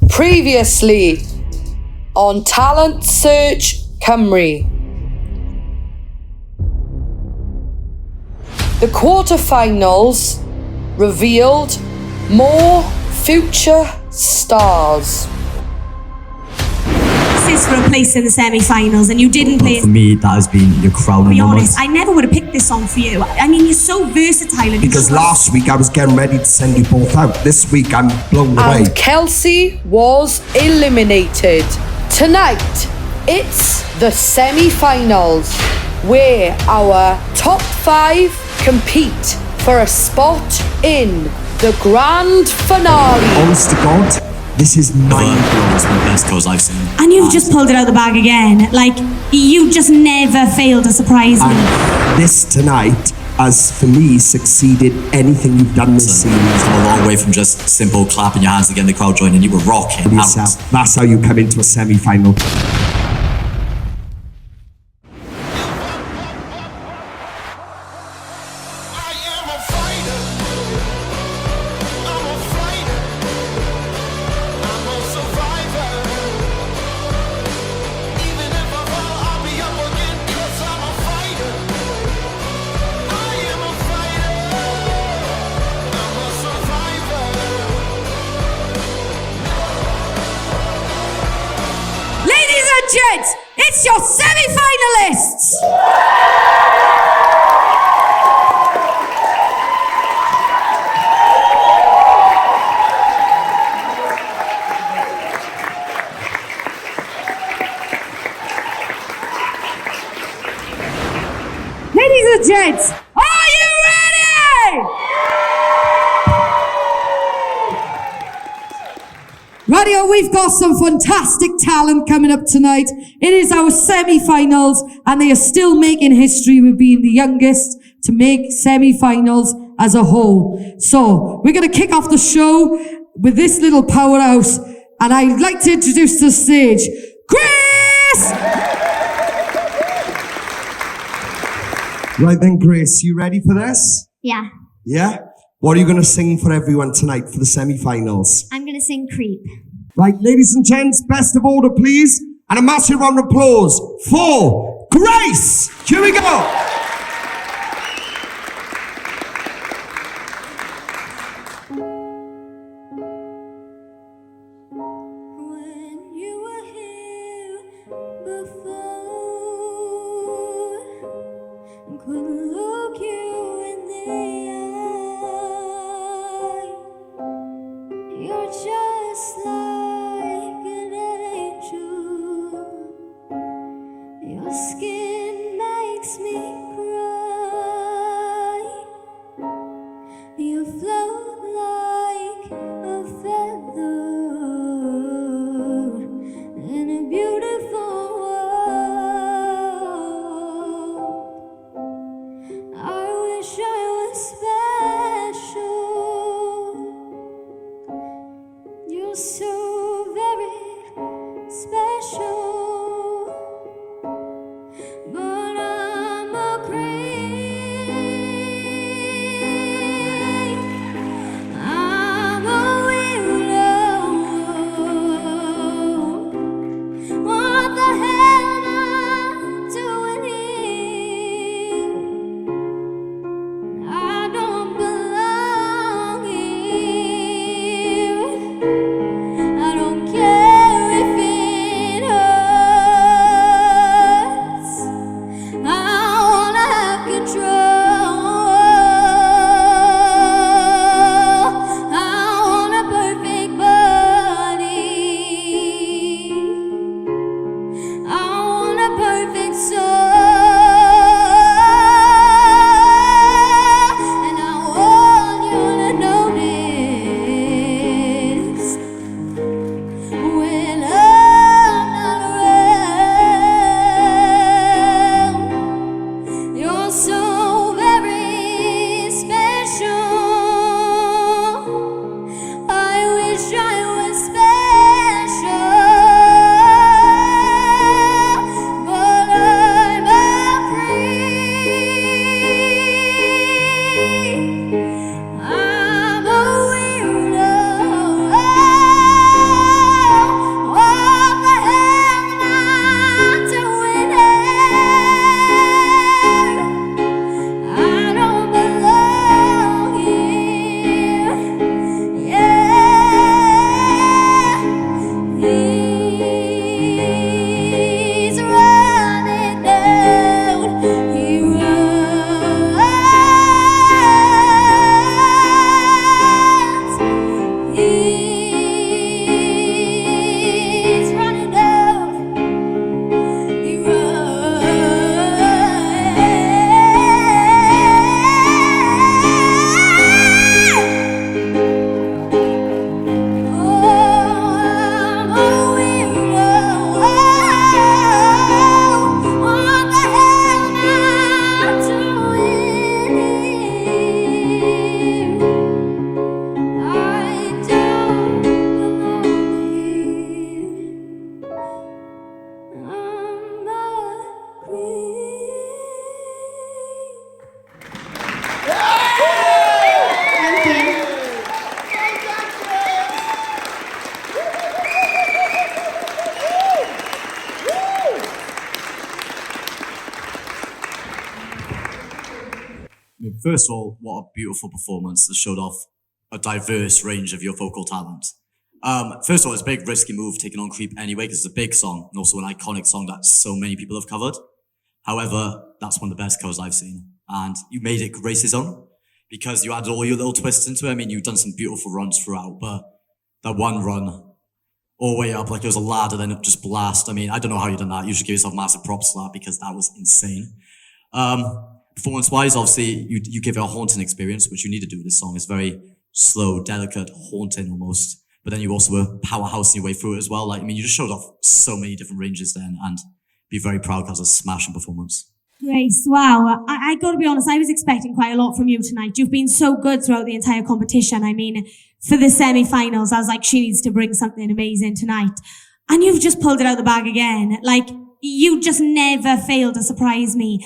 Previously on Talent Search Cymru. The quarterfinals revealed more future stars. This is for a place in the semi-finals, and you didn't play. For me, that has been your crowning Be moment. honest, I never would have picked this song for you. I mean, you're so versatile. And because last week I was getting ready to send you both out. This week I'm blown away. And Kelsey was eliminated. Tonight, it's the semi-finals, where our top 5 compete for a spot in the grand finale. Honest to God, this is mind-blowing. It's one of the best goals I've seen. And you've just pulled it out of the bag again. Like, you just never failed to surprise me. And this tonight has, for me, succeeded anything you've done this season. You've come a long way from just simple clapping your hands to getting the crowd joining. You were rocking out. That's how you come into a semi-final. Gents, it's your semi-finalists! Ladies and gents, are you ready? Radio, we've got some fantastic talent coming up tonight. It is our semi-finals, and they are still making history with being the youngest to make semi-finals as a whole. So, we're going to kick off the show with this little powerhouse, and I'd like to introduce to the stage, Grace! Right then, Grace, you ready for this? Yeah. Yeah? What are you going to sing for everyone tonight for the semi-finals? I'm going to sing Creep. Right, ladies and gents, best of order, please. And a massive round of applause for Grace! Here we go! When you were here before, I couldn't look you in the eye. You're just like an angel. Your skin makes me cry. You float like a feather in a beautiful world. I wish I was special. You're so very special. But I'm a creep. I'm a weirdo. What the hell am I doing here? I don't belong here. I don't care if it hurts. first of all, what a beautiful performance that showed off a diverse range of your vocal talent. First of all, it's a big risky move taking on Creep anyway, because it's a big song and also an iconic song that so many people have covered. However, that's one of the best covers I've seen. And you made it Grace's own because you added all your little twists into it. I mean, you've done some beautiful runs throughout, but that one run all the way up like it was a ladder, then it just blast. I mean, I don't know how you done that. You should give yourself massive props for that because that was insane. Performance-wise, obviously, you give it a haunting experience, which you need to do with this song. It's very slow, delicate, haunting almost. But then you also were powerhousing your way through it as well. Like, I mean, you just showed off so many different ranges then, and be very proud because it was a smashing performance. Grace, wow. I got to be honest, I was expecting quite a lot from you tonight. You've been so good throughout the entire competition. I mean, for the semi-finals, I was like, she needs to bring something amazing tonight. And you've just pulled it out the bag again. Like, you just never fail to surprise me.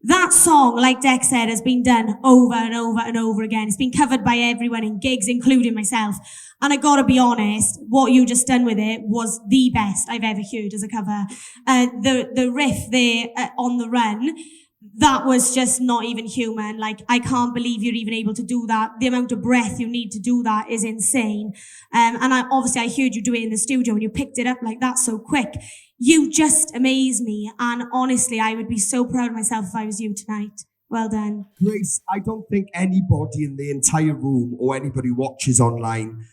That song, like Dex said, has been done over and over and over again. It's been covered by everyone in gigs, including myself. And I gotta be honest, what you just done with it was the best I've ever heard as a cover. The riff there on the run, that was just not even human. Like, I can't believe you're even able to do that. The amount of breath you need to do that is insane. And I heard you do it in the studio and you picked it up like that so quick. You just amaze me. And honestly, I would be so proud of myself if I was you tonight. Well done. Grace, I don't think anybody in the entire room or anybody watches online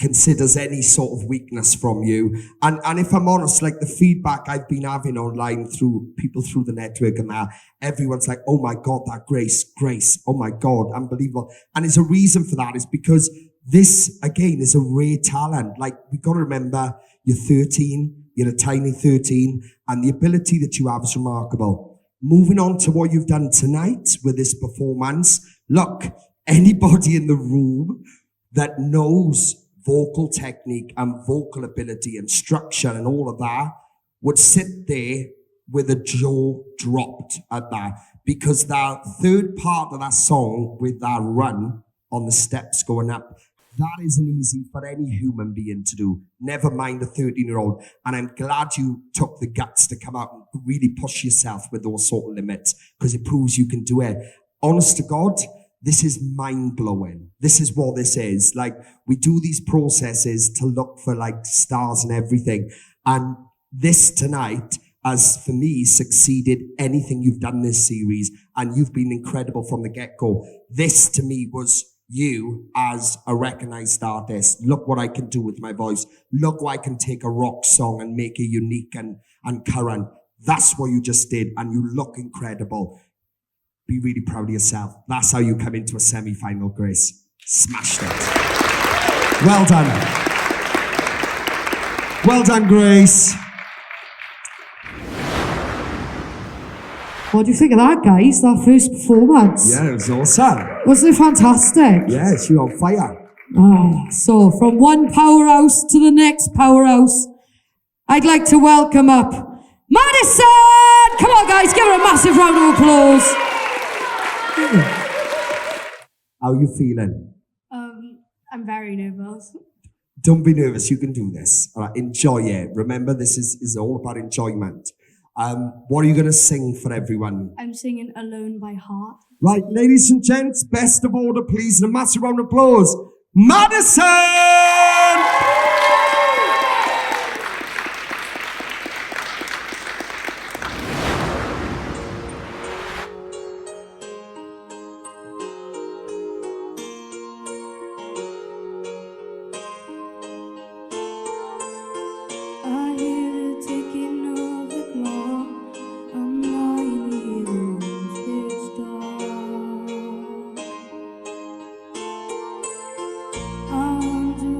considers any sort of weakness from you. And if I'm honest, like the feedback I've been having online through people through the network and that, everyone's like, oh my God, that Grace, oh my God, unbelievable. And there's a reason for that, is because this, again, is a rare talent. Like, we got to remember, you're 13, you're a tiny 13, and the ability that you have is remarkable. Moving on to what you've done tonight with this performance, look, anybody in the room that knows vocal technique and vocal ability and structure and all of that would sit there with a jaw dropped at that, because that third part of that song with that run on the steps going up, that isn't easy for any human being to do, never mind a 13-year-old. And I'm glad you took the guts to come out and really push yourself with those sort of limits, because it proves you can do it. Honest to God, this is mind-blowing. This is what this is. Like, we do these processes to look for like stars and everything. And this tonight has, for me, succeeded anything you've done this series. And you've been incredible from the get-go. This, to me, was you as a recognized artist. Look what I can do with my voice. Look what I can take a rock song and make it unique and current. That's what you just did. And you look incredible. Be really proud of yourself. That's how you come into a semi-final, Grace. Smashed it. Well done. Well done, Grace. What do you think of that, guys? That first performance? Yeah, it was awesome. Wasn't it fantastic? Yes, you're on fire. So from one powerhouse to the next powerhouse, I'd like to welcome up Madison! Come on, guys, give her a massive round of applause. How are you feeling? I'm very nervous. Don't be nervous, you can do this. All right, enjoy it. Remember, this is all about enjoyment. What are you going to sing for everyone? I'm singing Alone by Heart. Right, ladies and gents, best of order, please, and a massive round of applause. Madison! I hear the ticking of the clock. I'm lying here in pitch dark. I wonder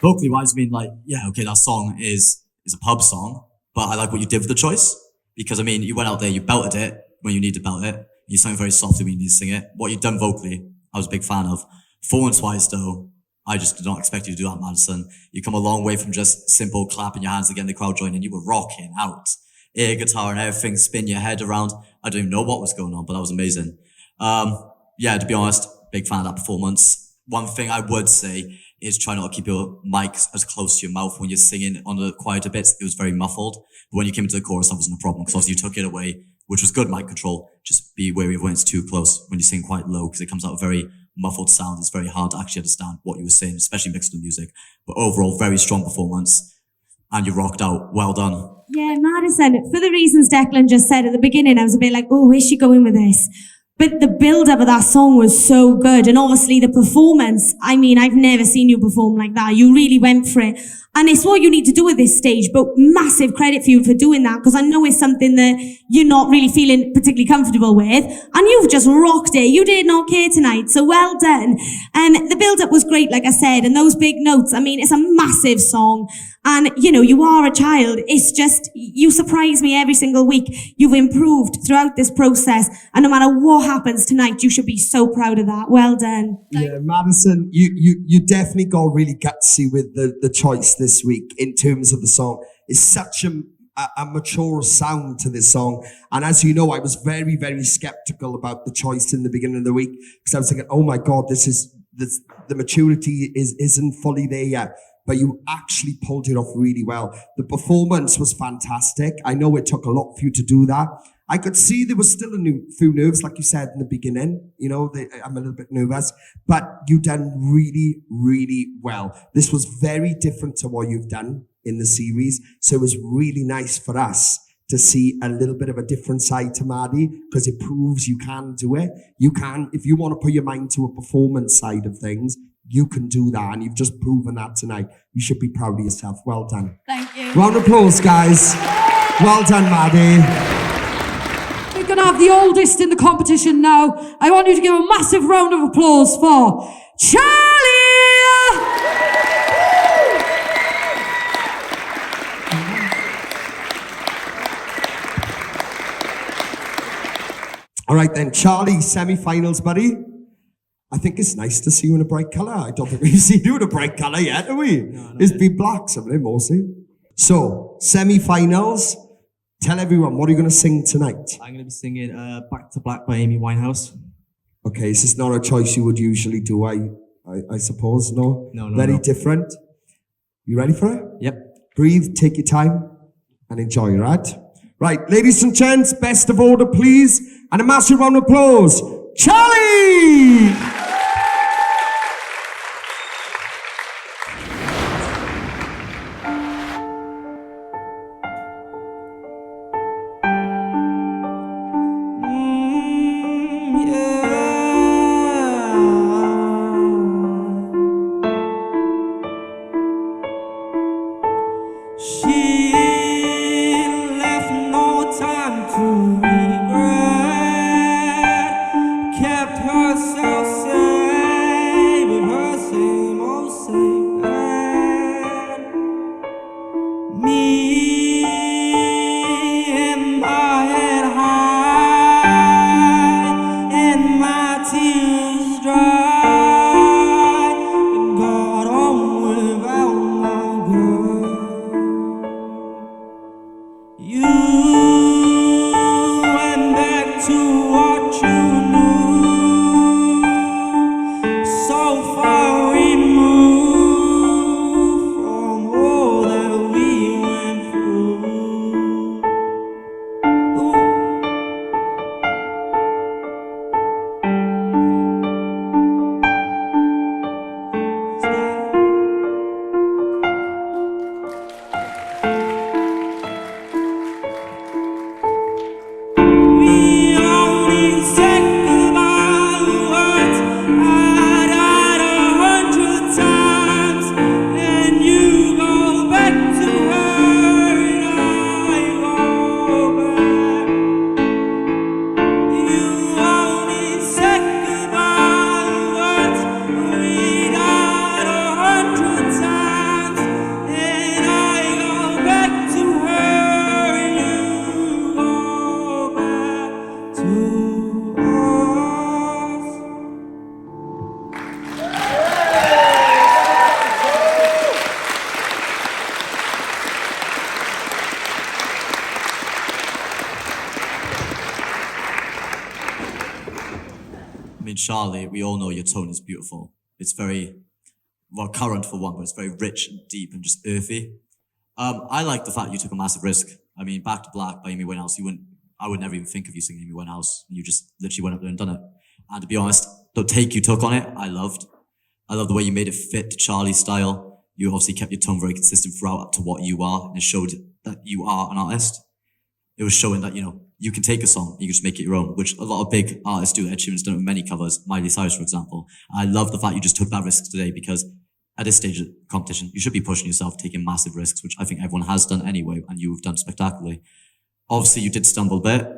vocally wise, I mean, like, yeah, okay, that song is a pub song, but I like what you did with the choice. Because, I mean, you went out there, you belted it when you need to belt it. You sang very softly when you need to sing it. What you've done vocally, I was a big fan of. Performance-wise, though, I just did not expect you to do that, Madison. You come a long way from just simple clapping your hands to getting the crowd joining. You were rocking out. Air guitar and everything, spin your head around. I don't even know what was going on, but that was amazing. Yeah, to be honest, big fan of that performance. One thing I would say is try not to keep your mic as close to your mouth when you're singing on the quieter bits. It was very muffled. But when you came into the chorus, that wasn't a problem, because obviously you took it away, which was good mic control. Just be wary of when it's too close, when you sing quite low, because it comes out a very muffled sound. It's very hard to actually understand what you were saying, especially mixed with music. But overall, very strong performance, and you rocked out. Well done. Yeah, Madison, for the reasons Declan just said at the beginning, I was a bit like, oh, where's she going with this? But the build-up of that song was so good. And obviously the performance, I mean, I've never seen you perform like that. You really went for it. And it's what you need to do at this stage, but massive credit for you for doing that, because I know it's something that you're not really feeling particularly comfortable with, and you've just rocked it. You did not care tonight, so well done. The build-up was great, like I said, and those big notes, I mean, it's a massive song, and, you know, you are a child. It's just, you surprise me every single week. You've improved throughout this process, and no matter what happens tonight, you should be so proud of that. Well done. Yeah, Madison, you definitely got really gutsy with the choice this week in terms of the song. It's such a mature sound to this song. And as you know, I was very, very skeptical about the choice in the beginning of the week, because I was thinking, oh my God, the maturity isn't fully there yet. But you actually pulled it off really well. The performance was fantastic. I know it took a lot for you to do that. I could see there was still a few nerves, like you said in the beginning. You know, I'm a little bit nervous, but you done really, really well. This was very different to what you've done in the series. So it was really nice for us to see a little bit of a different side to Maddie, because it proves you can do it. You can, if you want to put your mind to a performance side of things, you can do that, and you've just proven that tonight. You should be proud of yourself. Well done. Thank you. Round of applause, guys. Well done, Maddie. We're going to have the oldest in the competition now. I want you to give a massive round of applause for Charlie! All right then, Charlie, semi-finals, buddy. I think it's nice to see you in a bright colour. I don't think we've seen you in a bright colour yet, have we? No, it's been black, something mostly. So, semi-finals. Tell everyone, what are you going to sing tonight? I'm going to be singing Back to Black by Amy Winehouse. Okay, this is not a choice you would usually do, I suppose, no? No. Very different. You ready for it? Yep. Breathe, take your time, and enjoy, right? Right, ladies and gents, best of order, please. And a massive round of applause. Charlie! She left no time to regret, kept herself safe with her same old same bed. Me and my head high and my tears dry, and got on without my girl. You went back to what you knew, so far removed from all that we went through. Charlie, we all know your tone is beautiful. It's very, well, current for one, but it's very rich and deep and just earthy. I like the fact you took a massive risk. I mean, Back to Black by Amy Winehouse, I would never even think of you singing Amy Winehouse. You just literally went up there and done it. And to be honest, the take you took on it, I loved. I love the way you made it fit to Charlie's style. You obviously kept your tone very consistent throughout up to what you are, and it showed that you are an artist. It was showing that, you can take a song, you can just make it your own, which a lot of big artists do. Ed Sheeran's done it with many covers, Miley Cyrus, for example. I love the fact you just took that risk today, because at this stage of the competition, you should be pushing yourself, taking massive risks, which I think everyone has done anyway, and you've done spectacularly. Obviously, you did stumble a bit,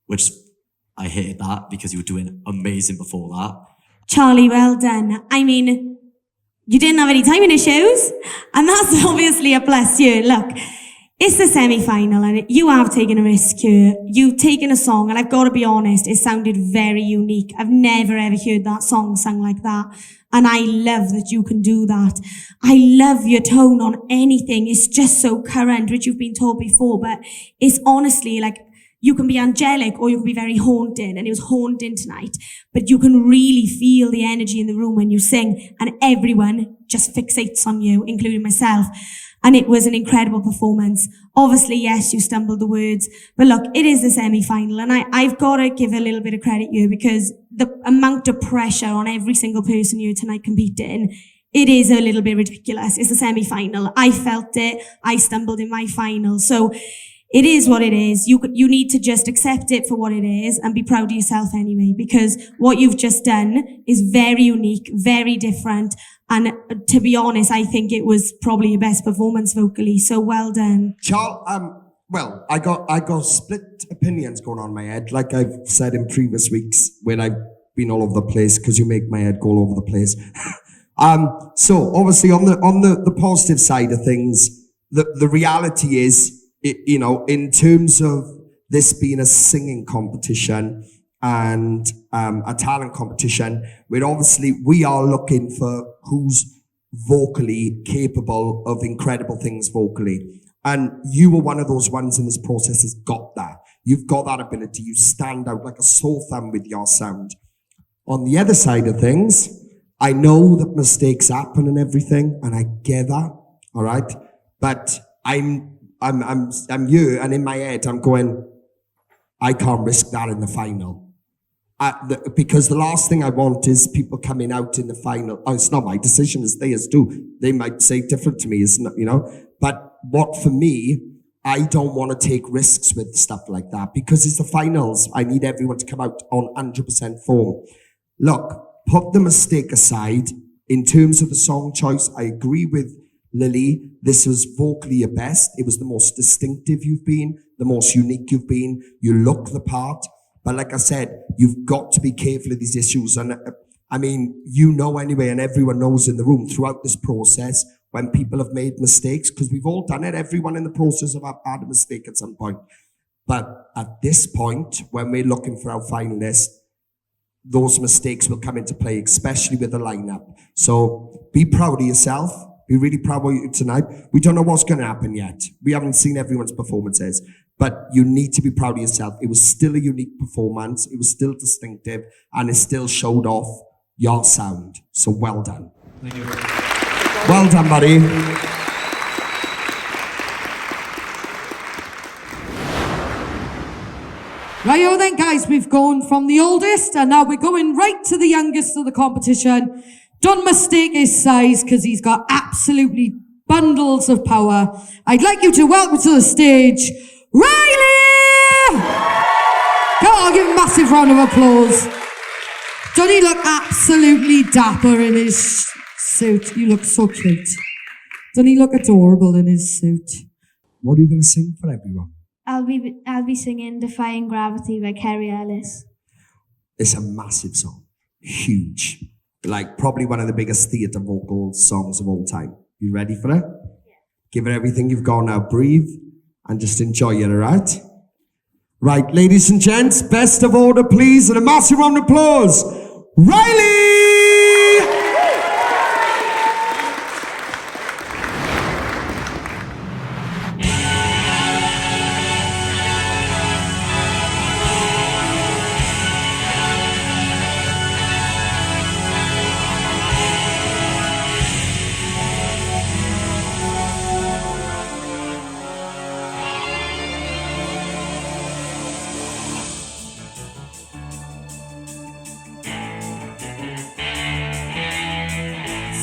which I hated that, because you were doing amazing before that. Charlie, well done. I mean, you didn't have any time in his shoes, and that's obviously a plus here. Look, it's the semi-final, and you have taken a risk here. You've taken a song, and I've got to be honest, it sounded very unique. I've never ever heard that song sung like that, and I love that you can do that. I love your tone on anything. It's just so current, which you've been told before, but it's honestly like, you can be angelic or you can be very haunting, and it was haunting tonight. But you can really feel the energy in the room when you sing, and everyone just fixates on you, including myself. And it was an incredible performance. Obviously, yes, you stumbled the words, but look, it is the semi-final, and I've got to give a little bit of credit here, because the amount of pressure on every single person here tonight competing, it is a little bit ridiculous. It's the semi-final. I felt it. I stumbled in my final. So it is what it is. You need to just accept it for what it is and be proud of yourself anyway, because what you've just done is very unique, very different. And to be honest, I think it was probably your best performance vocally. So well done. Charles, well, I got split opinions going on in my head, like I've said in previous weeks when I've been all over the place, because you make my head go all over the place. So obviously on the positive side of things, the reality is, in terms of this being a singing competition and a talent competition, we are looking for who's vocally capable of incredible things vocally. And you were one of those ones in this process that's got that. You've got that ability. You stand out like a sore thumb with your sound. On the other side of things, I know that mistakes happen and everything, and I get that, all right? But I'm you, and in my head, I'm going, I can't risk that in the final. Because the last thing I want is people coming out in the final. Oh, it's not my decision, it's theirs too. They might say different to me, isn't it, But for me, I don't want to take risks with stuff like that, because it's the finals. I need everyone to come out on 100% form. Look, put the mistake aside. In terms of the song choice, I agree with Lily. This was vocally your best. It was the most distinctive you've been, the most unique you've been. You look the part. But like I said, you've got to be careful of these issues. And I mean, anyway, and everyone knows in the room throughout this process, when people have made mistakes, because we've all done it. Everyone in the process have had a mistake at some point. But at this point, when we're looking for our finalists, those mistakes will come into play, especially with the lineup. So be proud of yourself. Be really proud of you tonight. We don't know what's going to happen yet. We haven't seen everyone's performances, but you need to be proud of yourself. It was still a unique performance. It was still distinctive, and it still showed off your sound. So well done. Thank you. Well done, buddy. Righto then, guys, we've gone from the oldest, and now we're going right to the youngest of the competition. Don't mistake his size, because he's got absolutely bundles of power. I'd like you to welcome to the stage, Riley! Come on, give him a massive round of applause. Don't he look absolutely dapper in his suit? You look so cute. Don't he look adorable in his suit? What are you going to sing for everyone? I'll be singing Defying Gravity by Kerry Ellis. It's a massive song. Huge. Like probably one of the biggest theatre vocal songs of all time. You ready for it? Yeah. Give it everything you've got now. Breathe and just enjoy it, all right? Right, ladies and gents, best of order, please, and a massive round of applause. Riley!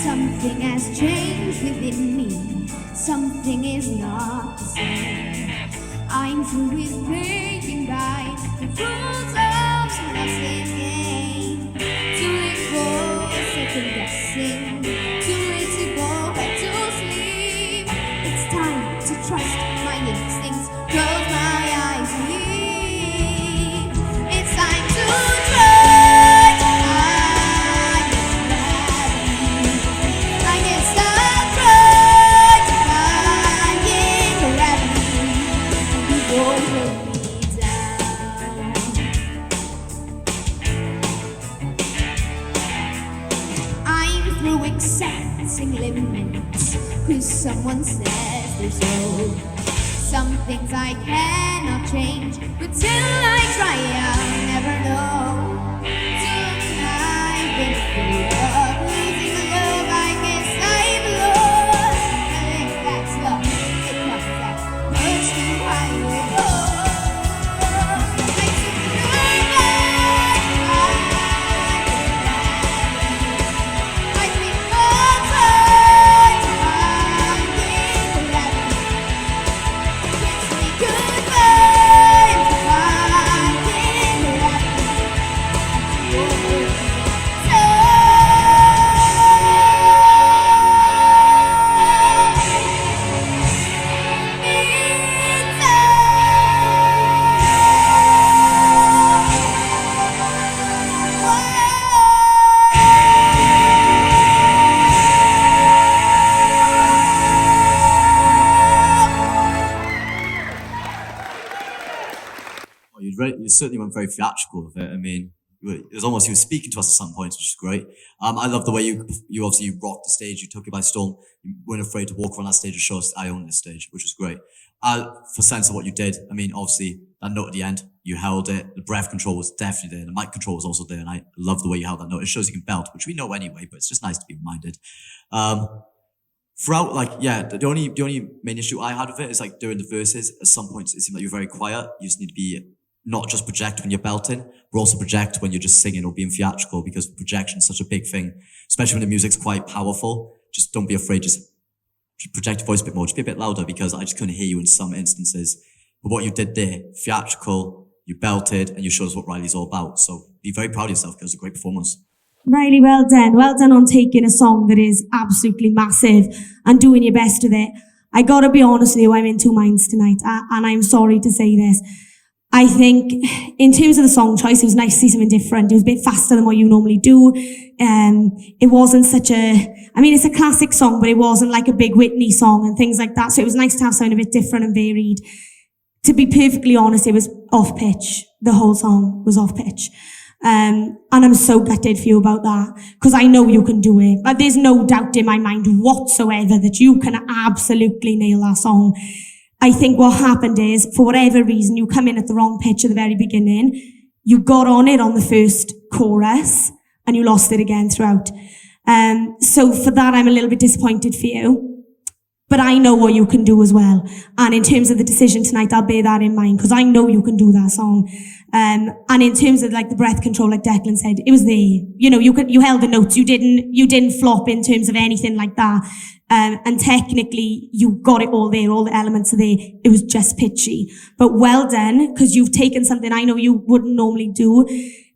Something has changed within me. Something is not the same. I'm through with playing by the rules of nothing gain. Too late for second guessing. Too late to go back to sleep. It's time to trust my instincts. Close my eyes and leave. It's time to try to find gravity. I guess I'll try to find gravity. You won't hold me down. I'm through accepting limits, 'cause someone says there's hope. Some things I cannot change, but till I try, I'll never know. Tonight, been free of losing the love I guess I've lost. I think that's love. It comes that much too high to go. I took the I think I'll try to find gravity. Kiss me goodbye and find Oh, you certainly went very theatrical with it. I mean, it was almost you were speaking to us at some points, which is great. I love the way you obviously you rocked the stage, you took it by storm. You weren't afraid to walk around that stage and show us I own this stage, which was great. For sense of what you did, I mean, obviously that note at the end, you held it. The breath control was definitely there. The mic control was also there, and I love the way you held that note. It shows you can belt, which we know anyway, but it's just nice to be reminded. Throughout, like, yeah, the only main issue I had with it is like during the verses, at some points it seemed like you're very quiet. You just need to be not just project when you're belting, but also project when you're just singing or being theatrical, because projection is such a big thing, especially when the music's quite powerful. Just don't be afraid, just project your voice a bit more, just be a bit louder, because I just couldn't hear you in some instances. But what you did there, theatrical, you belted, and you showed us what Riley's all about. So be very proud of yourself, because it was a great performance. Riley, well done. Well done on taking a song that is absolutely massive and doing your best with it. I gotta be honest with you, I'm in two minds tonight, and I'm sorry to say this. I think in terms of the song choice, it was nice to see something different. It was a bit faster than what you normally do. It wasn't it's a classic song, but it wasn't like a big Whitney song and things like that. So it was nice to have something a bit different and varied. To be perfectly honest, it was off pitch. The whole song was off pitch. And I'm so gutted for you about that, because I know you can do it. But there's no doubt in my mind whatsoever that you can absolutely nail that song. I think what happened is, for whatever reason, you come in at the wrong pitch at the very beginning. You got on it on the first chorus and you lost it again throughout. So for that, I'm a little bit disappointed for you. But I know what you can do as well. And in terms of the decision tonight, I'll bear that in mind, because I know you can do that song. And in terms of like the breath control, like Declan said, it was there. You know, you held the notes. You didn't flop in terms of anything like that. And technically you got it all there. All the elements are there. It was just pitchy, but well done, because you've taken something I know you wouldn't normally do.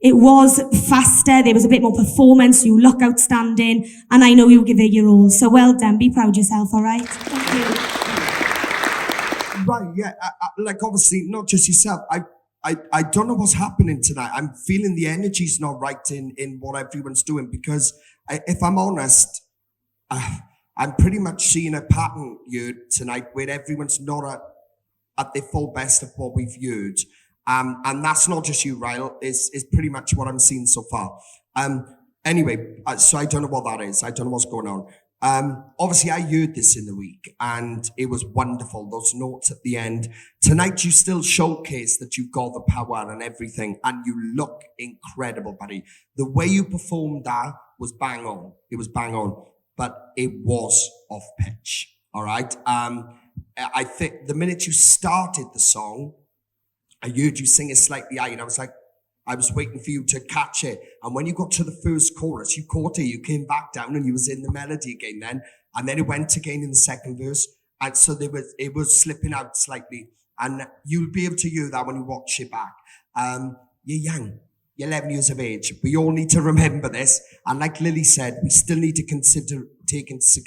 It was faster. There was a bit more performance. You look outstanding, and I know you give it your all. So well done. Be proud of yourself. All right. Thank you. Right, yeah. Like, obviously, not just yourself. I don't know what's happening tonight. I'm feeling the energy's not right in what everyone's doing, because if I'm honest, I'm pretty much seeing a pattern here tonight where everyone's not at their full best of what we've heard. And that's not just you, Ryle. It's pretty much what I'm seeing so far. Anyway, so I don't know what that is. I don't know what's going on. Obviously, I heard this in the week, and it was wonderful. Those notes at the end. Tonight, you still showcase that you've got the power and everything, and you look incredible, buddy. The way you performed that was bang on. It was bang on, but it was off pitch. All right. I think the minute you started the song, I heard you sing it slightly high, and I was like, I was waiting for you to catch it. And when you got to the first chorus, you caught it. You came back down and you was in the melody again then. And then it went again in the second verse. And so it was slipping out slightly. And you'll be able to hear that when you watch it back. You're young. You're 11 years of age. We all need to remember this. And like Lily said, we still need to take into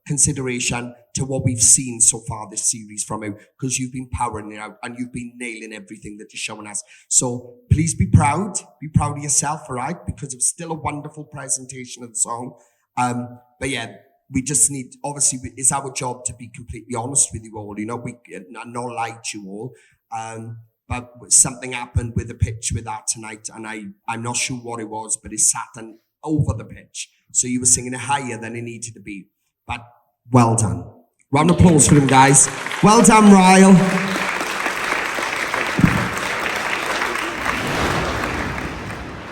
consideration to what we've seen so far this series from you, because you've been powering it out and you've been nailing everything that you're showing us. So please be proud of yourself, all right? Because it was still a wonderful presentation of the song. But yeah, we just need, obviously, it's our job to be completely honest with you all, you know, we not lie to you all. But something happened with the pitch with that tonight, and I'm not sure what it was, but it sat over the pitch. So you were singing it higher than it needed to be. But well done. Round of applause for him, guys. Well done, Ryle.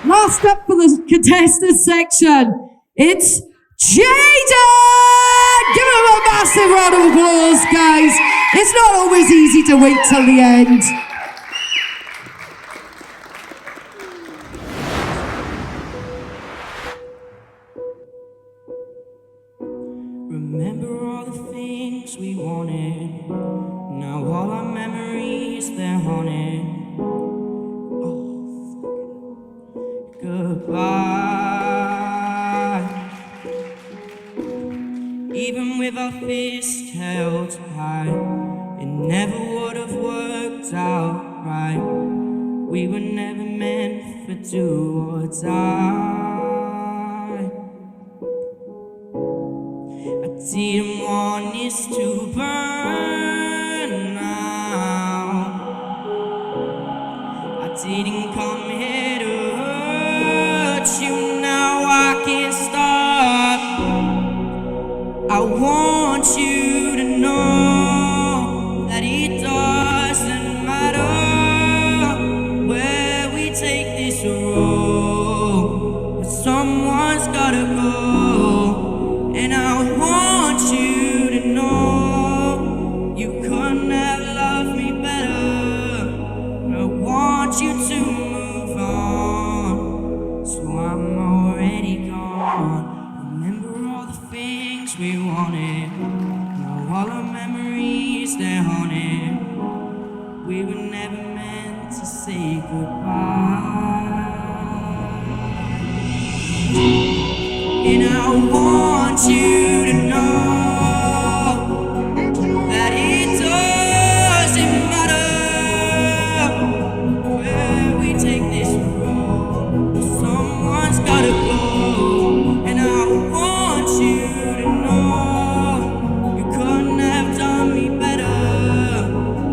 Last up for the contestant section, it's Jaden! Give him a massive round of applause, guys. It's not always easy to wait till the end. Remember all the things we wanted. Now all our memories, they're haunted. Oh, goodbye. Even with our fists held high, it never would have worked out right. We were never meant for do or die. I didn't want this to burn out. I didn't come here to hurt you. Now I can't stop. I want you to know that it doesn't matter where we take this road, but someone's gotta go. And I want you to know you couldn't have loved me better. I want you to move on, so I'm already gone. Remember all the things we wanted. Now all our memories, they're haunted. We were never meant to say goodbye. And I want you to know that it doesn't matter where we take this road. Someone's gotta go. And I want you to know you couldn't have done me better.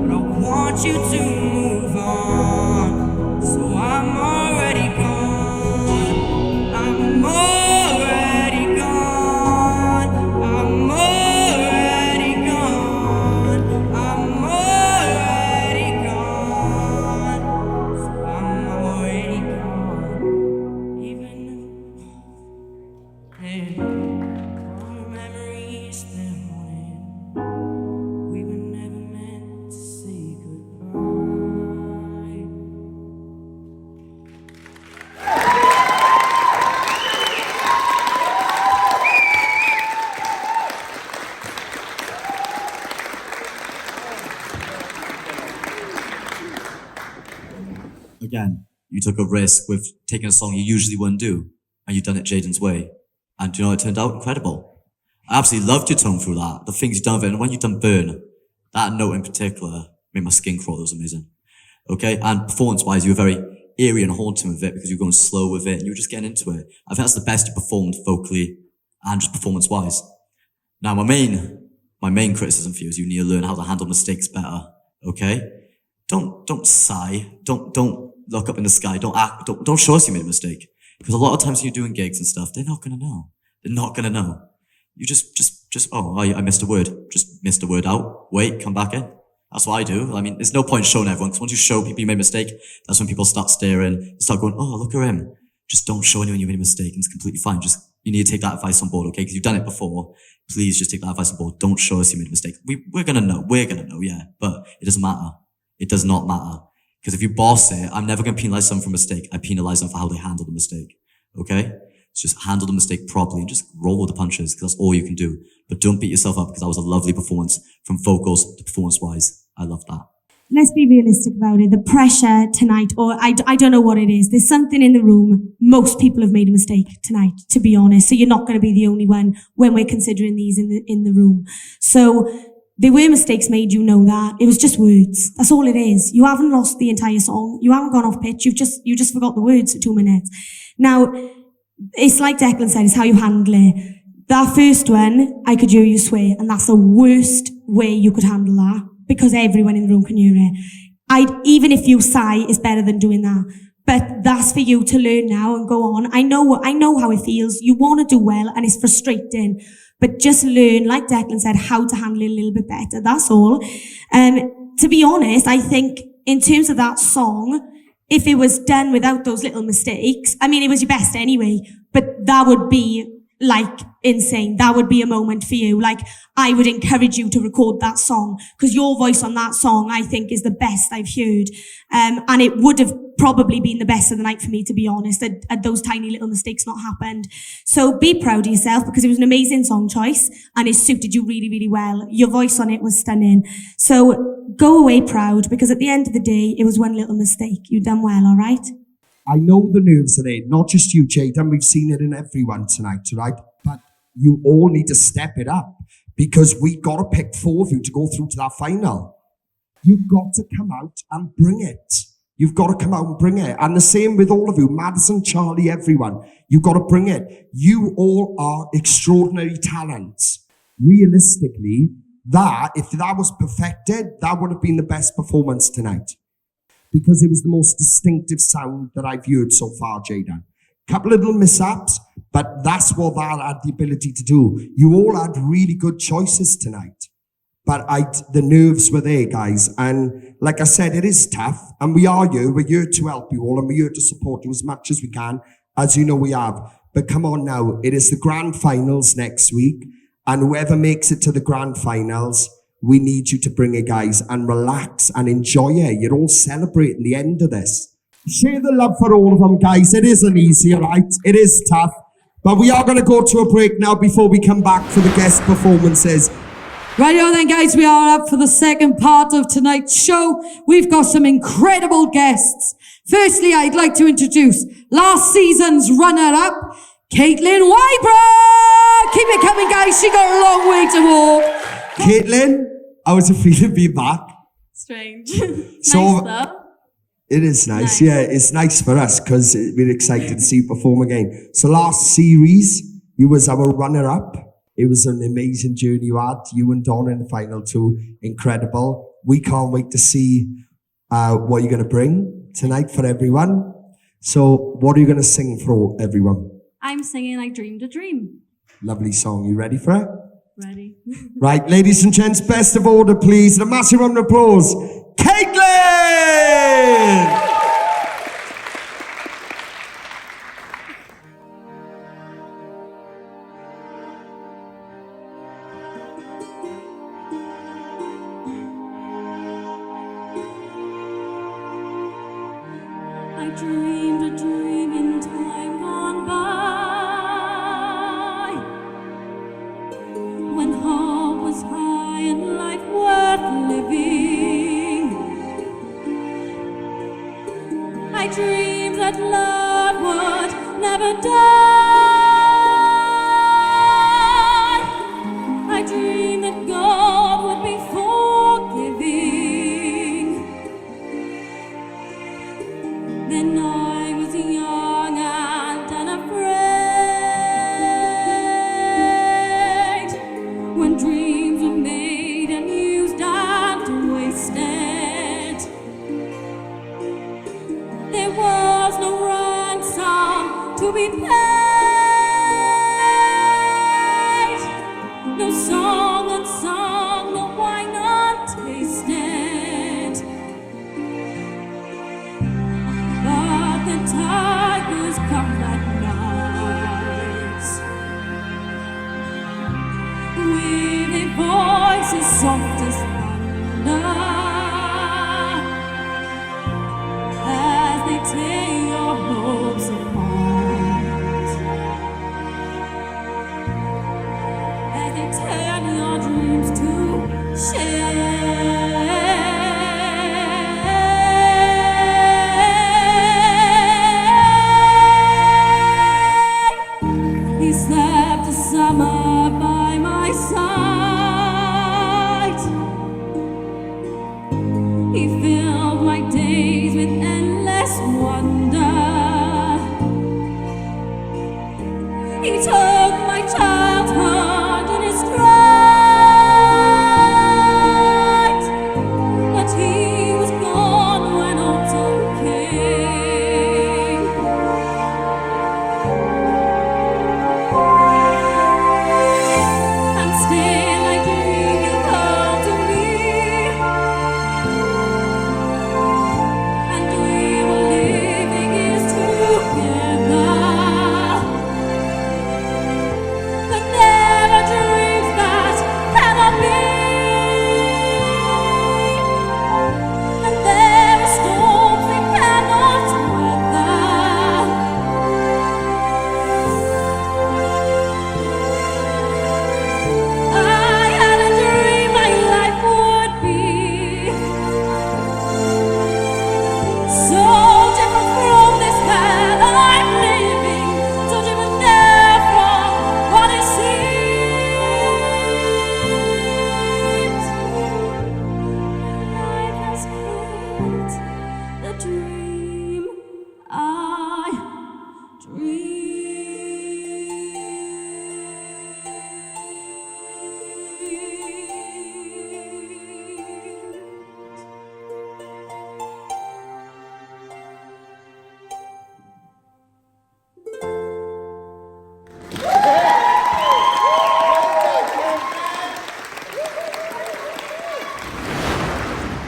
But I want you to move on, so I'm already gone. I'm already gone. I'm already gone. I'm already gone. So I'm already gone. Even if our memories, they're haunted. We were never meant to say goodbye. Again, you took a risk with taking a song you usually wouldn't do, and you've done it Jaden's way. And you know, it turned out incredible. I absolutely loved your tone through that, the things you've done with it, and when you've done Burn, that note in particular made my skin crawl. It was amazing. Okay, and performance-wise, you were very eerie and haunting with it because you were going slow with it and you were just getting into it. I think that's the best you performed vocally and just performance-wise. Now, my main criticism for you is you need to learn how to handle mistakes better. Okay, don't sigh. Don't look up in the sky. Don't show us you made a mistake. Because a lot of times when you're doing gigs and stuff, they're not gonna know. They're not gonna know. You I missed a word. Just missed a word out. Wait, come back in. That's what I do. I mean, there's no point showing everyone, because once you show people you made a mistake, that's when people start staring, start going, oh, look at him. Just don't show anyone you made a mistake, and it's completely fine. You need to take that advice on board, okay? Because you've done it before. Please just take that advice on board. Don't show us you made a mistake. We're gonna know, yeah, but it doesn't matter. It does not matter. Because if you boss it, I'm never going to penalize someone for a mistake. I penalize them for how they handle the mistake. Okay? So just handle the mistake properly and just roll with the punches, because that's all you can do. But don't beat yourself up, because that was a lovely performance from vocals to performance-wise. I love that. Let's be realistic about it. The pressure tonight, or I don't know what it is. There's something in the room. Most people have made a mistake tonight, to be honest. So you're not going to be the only one when we're considering these in the room. So there were mistakes made, you know that. It was just words. That's all it is. You haven't lost the entire song. You haven't gone off pitch. You just forgot the words for 2 minutes. Now, it's like Declan said, it's how you handle it. That first one, I could hear you swear, and that's the worst way you could handle that, because everyone in the room can hear it. Even if you sigh, it's better than doing that. But that's for you to learn now and go on. I know how it feels. You want to do well, and it's frustrating. But just learn, like Declan said, how to handle it a little bit better. That's all. To be honest, I think in terms of that song, if it was done without those little mistakes, I mean, it was your best anyway, but that would be like insane. That would be a moment for you. Like, I would encourage you to record that song, because your voice on that song, I think, is the best I've heard. And it would have probably been the best of the night for me, to be honest, had those tiny little mistakes not happened. So be proud of yourself, because it was an amazing song choice and it suited you really, really well. Your voice on it was stunning. So go away proud, because at the end of the day, it was one little mistake. You done well, all right? I know the nerves are there, not just you, Jaden. We've seen it in everyone tonight, right? But you all need to step it up, because we got to pick 4 of you to go through to that final. You've got to come out and bring it. You've got to come out and bring it. And the same with all of you, Madison, Charlie, everyone. You've got to bring it. You all are extraordinary talents. Realistically, if that was perfected, that would have been the best performance tonight, because it was the most distinctive sound that I've heard so far, Jaden. Couple little mishaps, but that's what that had the ability to do. You all had really good choices tonight, but the nerves were there, guys. And like I said, it is tough, and we are here. We're here to help you all, and we're here to support you as much as we can, as you know we have. But come on now, it is the grand finals next week, and whoever makes it to the grand finals, we need you to bring it, guys, and relax and enjoy it. You're all celebrating the end of this. Share the love for all of them, guys. It isn't easy, right? It is tough. But we are going to go to a break now before we come back for the guest performances. Rightio then, guys, we are up for the second part of tonight's show. We've got some incredible guests. Firstly, I'd like to introduce last season's runner-up, Caitlyn Wybrook. Keep it coming, guys. She got a long way to walk. Caitlyn, how was it feeling to be back? Strange. So, nice though. It is nice. Yeah, it's nice for us, because we're excited to see you perform again. So last series, you was our runner-up. It was an amazing journey you had. You and Donna in the final 2. Incredible. We can't wait to see what you're going to bring tonight for everyone. So what are you going to sing for everyone? I'm singing I Dreamed a Dream. Lovely song. You ready for it? Ready. Right, ladies and gents, best of order, please. And a massive round of applause. Caitlyn! I dreamed a dream in time gone by, when hope was high and life worth living. I dreamed that love would never die. I dreamed that God would be forgiving. Then I was young and unafraid, when dreams were made and used and wasted. There was no ransom to be paid, no song unsung, no wine untasted. But the tigers come that night, with a voice as soft as thunder. the dream I dream.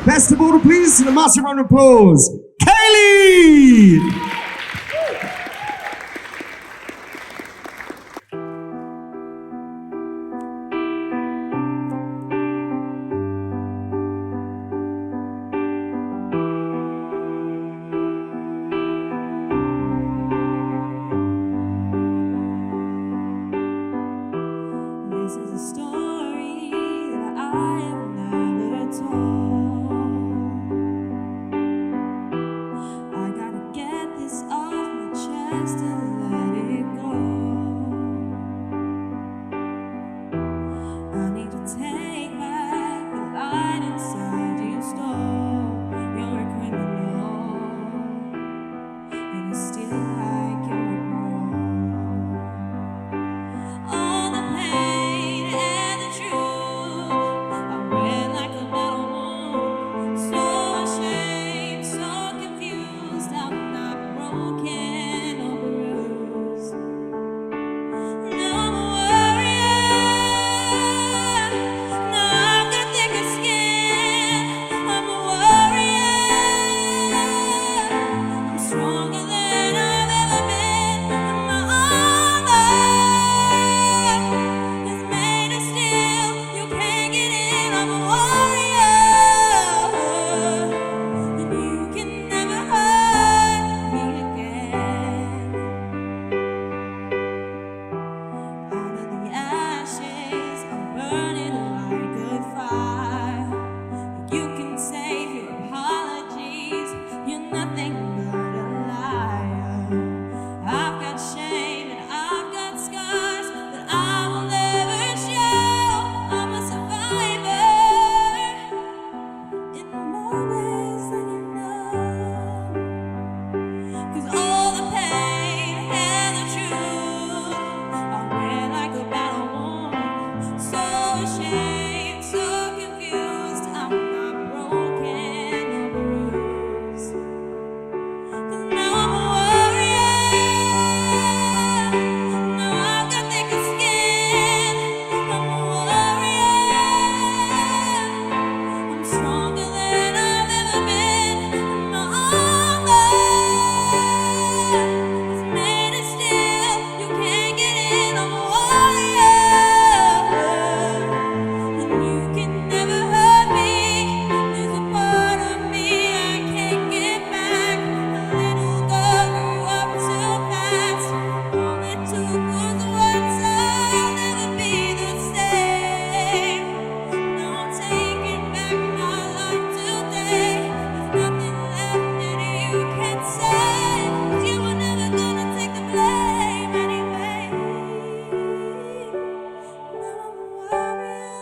Best of all, please, and a massive round of applause, Caitlyn! This is a story that I have never told. I gotta get this off my chest and let it go. I need to take back the light inside you stole. You're a criminal, and you still like your role. All the pain and the truth, I ran like a battle wound. So ashamed, so confused, I'm not broken or bruised. Now I'm a warrior. Now I've got thicker skin. I'm a warrior. I'm stronger than I've ever been. And my armor is made of steel. You can't get in. I'm a warrior, and you can never hurt me again. Out of the ashes, I'm burning like a fire. You can save your apologies. You're nothing but a liar. I've got shame and I've got scars that I will never show. I'm a survivor in more ways than you know. 'Cause all the pain and the truth, I wear like a battle wound. So ashamed, so confused, I'm not broken or bruised. 'Cause now I'm a warrior. Now I've got thicker skin. I'm a warrior. I'm stronger than I've ever been. And my armor is made of steel. You can't get in. I'm a warrior, and you can never hurt me. There's a part of me I can't get back. A little girl grew up too fast. All it took was words. I'll never be the same. Now I'm taking back my life today. There's nothing left that you can say. 'Cause you were never gonna take the blame anyway. Now I'm a warrior.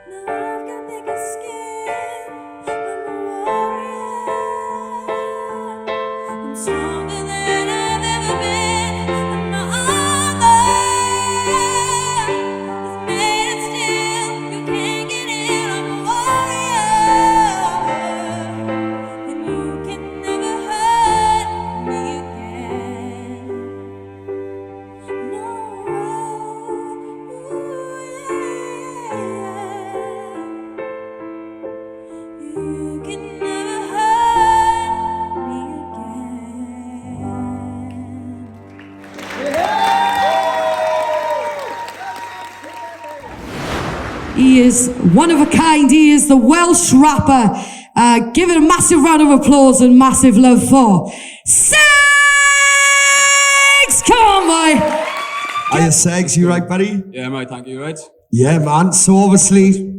Now I've got thicker skin. I'm a warrior. I'm stronger than I've ever been. And my armor is made of steel. You can't get in. I'm a warrior, and you can never hurt me again. No, you can never hurt me again. He is one of a kind. He is the Welsh rapper. Give it a massive round of applause and massive love for Sex! Come on, boy! Hiya, Segs, you right, buddy? Yeah, mate, thank you, right? Yeah, man. So obviously,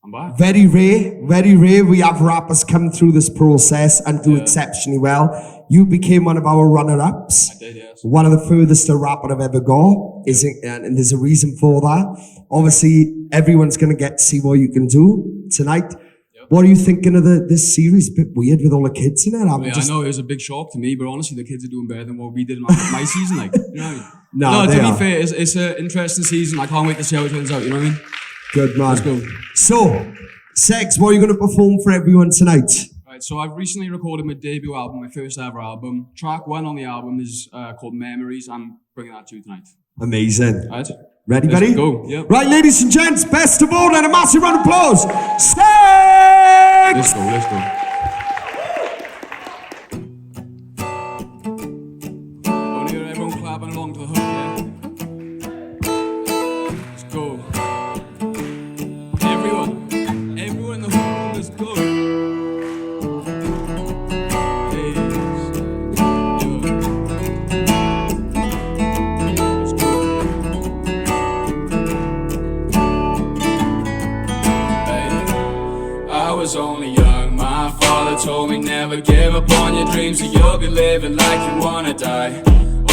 I'm back. very rare we have rappers come through this process and do exceptionally well. You became one of our runner-ups. I did, yes. One of the furthest a rapper I've ever got. And there's a reason for that. Obviously, everyone's going to get to see what you can do tonight. Yep. What are you thinking of this series? A bit weird with all the kids in it. Yeah, I know it was a big shock to me, but honestly, the kids are doing better than what we did in my season. Like, you know what I mean? No, to be fair, it's an interesting season. I can't wait to see how it turns out. You know what I mean? Good man. Let's go. So, Sex, what are you going to perform for everyone tonight? Right, so I've recently recorded my debut album, my first ever album. Track 1 on the album is called Memories. I'm bringing that to you tonight. Amazing. Right. Ready, Let's buddy? go. Yep. Right, ladies and gents, best of all, and a massive round of applause. Sex! Let's go. Don't hear everyone clapping along to the hook, yeah? Let's go. Everyone in the hook room, let's go. I was only young, my father told me never give up on your dreams, or you'll be living like you wanna die.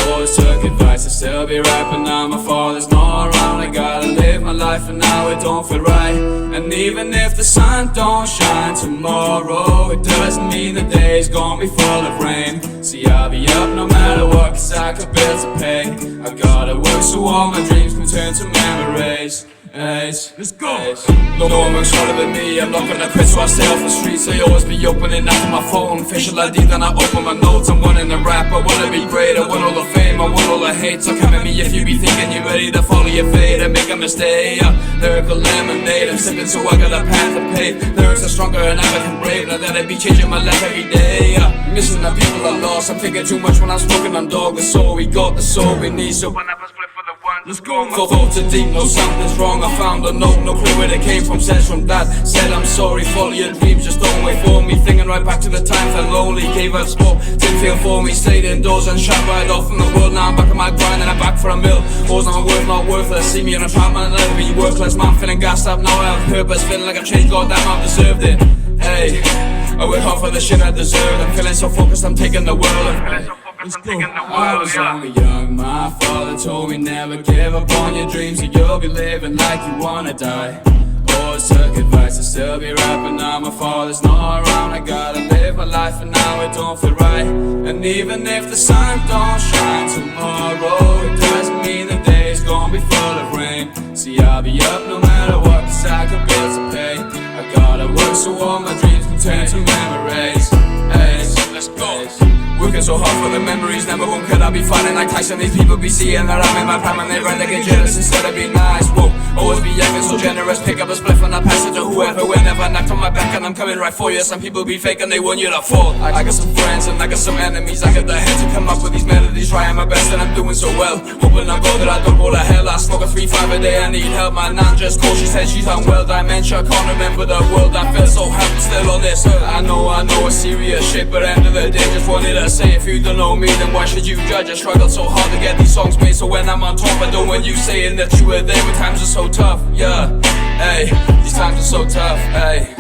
Always took advice to still be right, but now my father's not around. I gotta live my life and now it don't feel right. And even if the sun don't shine tomorrow, it doesn't mean the day's gonna be full of rain. See, I'll be up no matter what, cause I got bills to pay. I gotta work so all my dreams can turn to memories. Let's go. No one works harder than me. I'm not gonna quit, so I stay off the streets. I always be opening up to my phone. Facial ID, then I open my notes. I'm wanting to rap, I wanna be great. I want all the fame, I want all the hate. So come at me if you be thinking you're ready to follow your fate and make a mistake. Lyrical lemonade, I'm sipping, so I got a path to pave. Lyrics are stronger and I can brave. Now that I be changing my life every day. Missing the people I lost. I'm thinking too much when I'm smoking on dog. That's all we got, that's all we need. So when I split for the one, let's go. Thoughts are deep, no something's wrong. I found a note, no clue where it came from. Says from dad, said I'm sorry, follow your dreams, just don't wait for me. Thinking right back to the times I lonely, gave up sport, didn't feel for me. Stayed indoors and shut right off from the world. Now I'm back on my grind and I'm back for a mill. Always not worth, not worthless. See me in a trap, man, I'll be worthless. Man, feeling gassed up, now I have purpose. Feeling like I've changed, goddamn, I've deserved it. Hey, I work hard for the shit I deserve. I'm feeling so focused, I'm taking the world. Let's go. I was only young, my father told me never give up on your dreams, or you'll be living like you wanna die. Always took advice to still be right, but now my father's not around. I gotta live my life and now it don't feel right. And even if the sun don't shine tomorrow, it doesn't mean the day's gonna be full of rain. See, I'll be up no matter what, cause I got bills to pay. I gotta work so all my dreams can turn to memories. Hey, let's go. Working so hard for the memories, never one could I be fighting like Tyson. These people be seeing that I'm in my prime and they run, they get jealous instead of being nice. Whoa, always be acting so generous, pick up a spliff and I pass it to whoever, whenever. Knocked on my back and I'm coming right for you. Some people be fake and they want you to fall. I got some friends and I got some enemies. I got the head to come up with these melodies, trying my best and I'm doing so well. Hoping I go that I don't go to hell. I smoke a 3-5 a day, I need help. My nan just called, she said she's unwell. Dementia, can't remember the world. I feel so happy still on this earth. I know it's serious shit, but end of the day, just wanted to say, if you don't know me, then why should you judge? I struggled so hard to get these songs made, so when I'm on top, I don't want you saying that you were there when times are so tough. Yeah, hey, these times are so tough. Hey,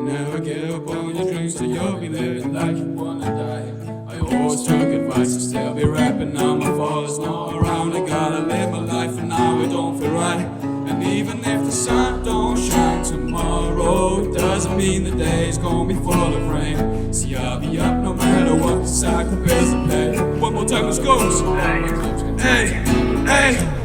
never give up on your dreams, so you'll be living like you wanna die. I always took advice to still be rapping. Now my father's not around. I gotta live my life and now it don't feel right. And even if the sun don't shine tomorrow, it doesn't mean the day's gonna be full of rain. See, I'll be up no matter what, cause I got bills to pay. One more time, let's go. Hey,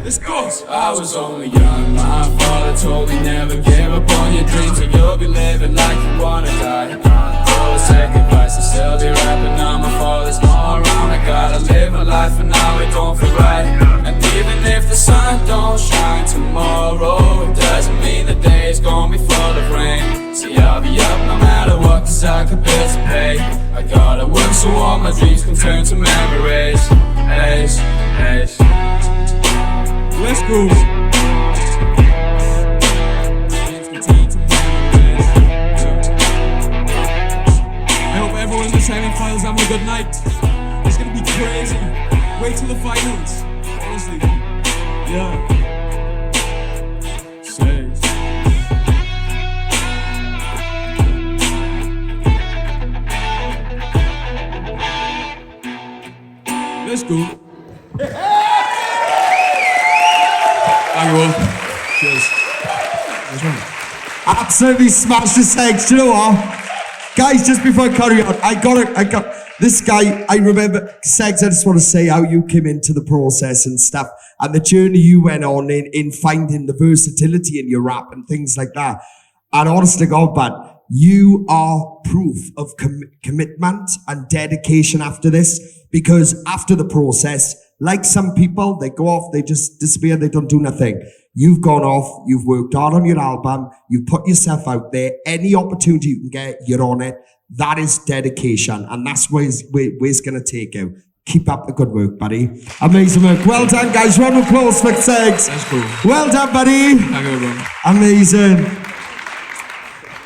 let's go. I was only young, my father told me never give up on your dreams, or you'll be living like you wanna die. Always take advice to still be rapping. Now my father's not around. I gotta live my life and now it don't feel right. And even if the sun don't shine tomorrow, it doesn't mean the day's gonna be full of rain. See, I'll be up no matter what, cause I got bills to pay. I gotta work so all my dreams can turn to memories. Hey, let's go. I hope everyone in the semi-finals having a good night. It's gonna be crazy. Wait till the finals. Honestly, yeah. Let's go. Thank you all. Cheers. absolutely smashed the segs. Do you know what? Guys, just before I carry on, I got this guy, I remember, Segs, I just want to say how you came into the process and stuff, and the journey you went on in finding the versatility in your rap and things like that. And honest to God, man, you are proof of commitment and dedication after this, because after the process, like some people, they go off, they just disappear, they don't do nothing. You've gone off, you've worked hard on your album, you've put yourself out there, any opportunity you can get, you're on it. That is dedication, and that's where it's going to take you. Keep up the good work, buddy. Amazing work. Well done, guys. Round of applause for Segs. That's cool. Well done, buddy. Thank you, everyone. Amazing.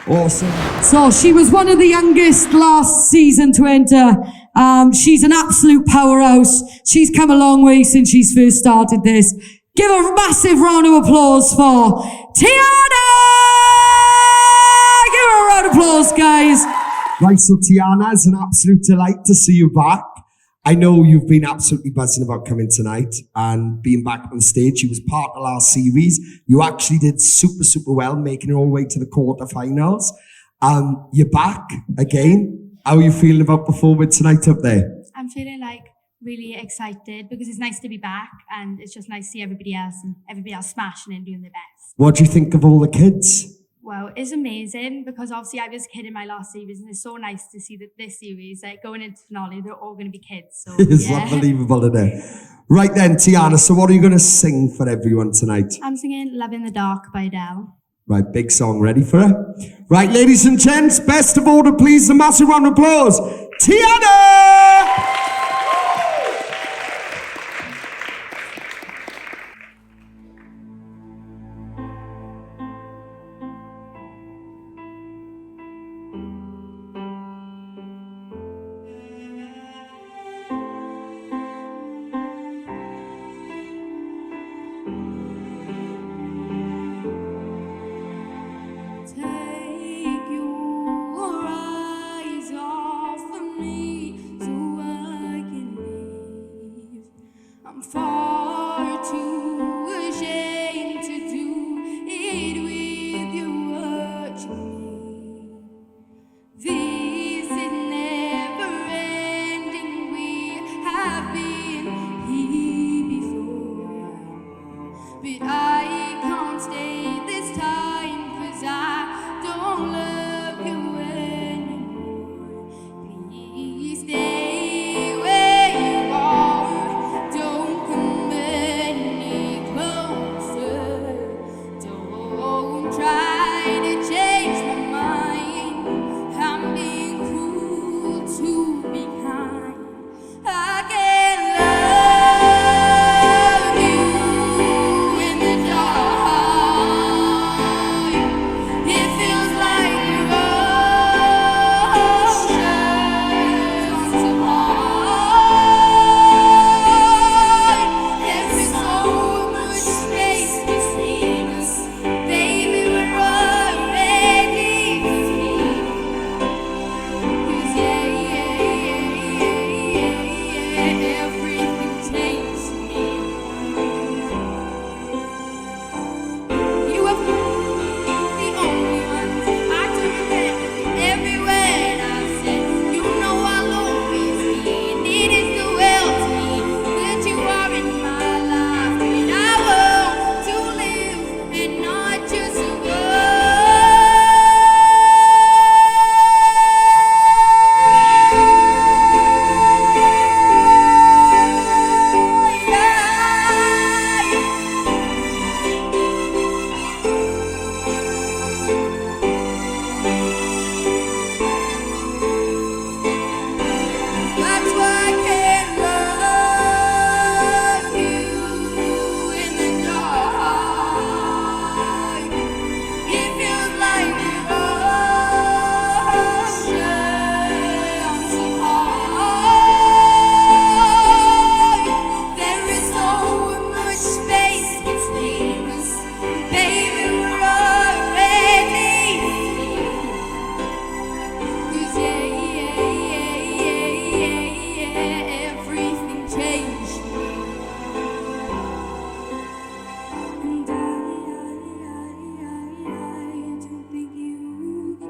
Awesome. So she was one of the youngest last season to enter. She's an absolute powerhouse. She's come a long way since she's first started this. Give a massive round of applause for Tiana! Give her a round of applause, guys. Right, so Tiana, it's an absolute delight to see you back. I know you've been absolutely buzzing about coming tonight and being back on stage. You was part of last series. You actually did super, super well, making it all the way to the quarterfinals. You're back again. How are you feeling about performing tonight up there? I'm feeling like really excited because it's nice to be back, and it's just nice to see everybody else smashing and doing their best. What do you think of all the kids? Well, it's amazing because obviously I was a kid in my last series, and it's so nice to see that this series, like going into finale, they're all going to be kids. So It's yeah. unbelievable, isn't it? Right then, Tiana, so what are you going to sing for everyone tonight? I'm singing Love in the Dark by Adele. Right, big song. Ready for it? Right, ladies and gents, best of order, please, a massive round of applause. Tiana! Take your eyes off of me so I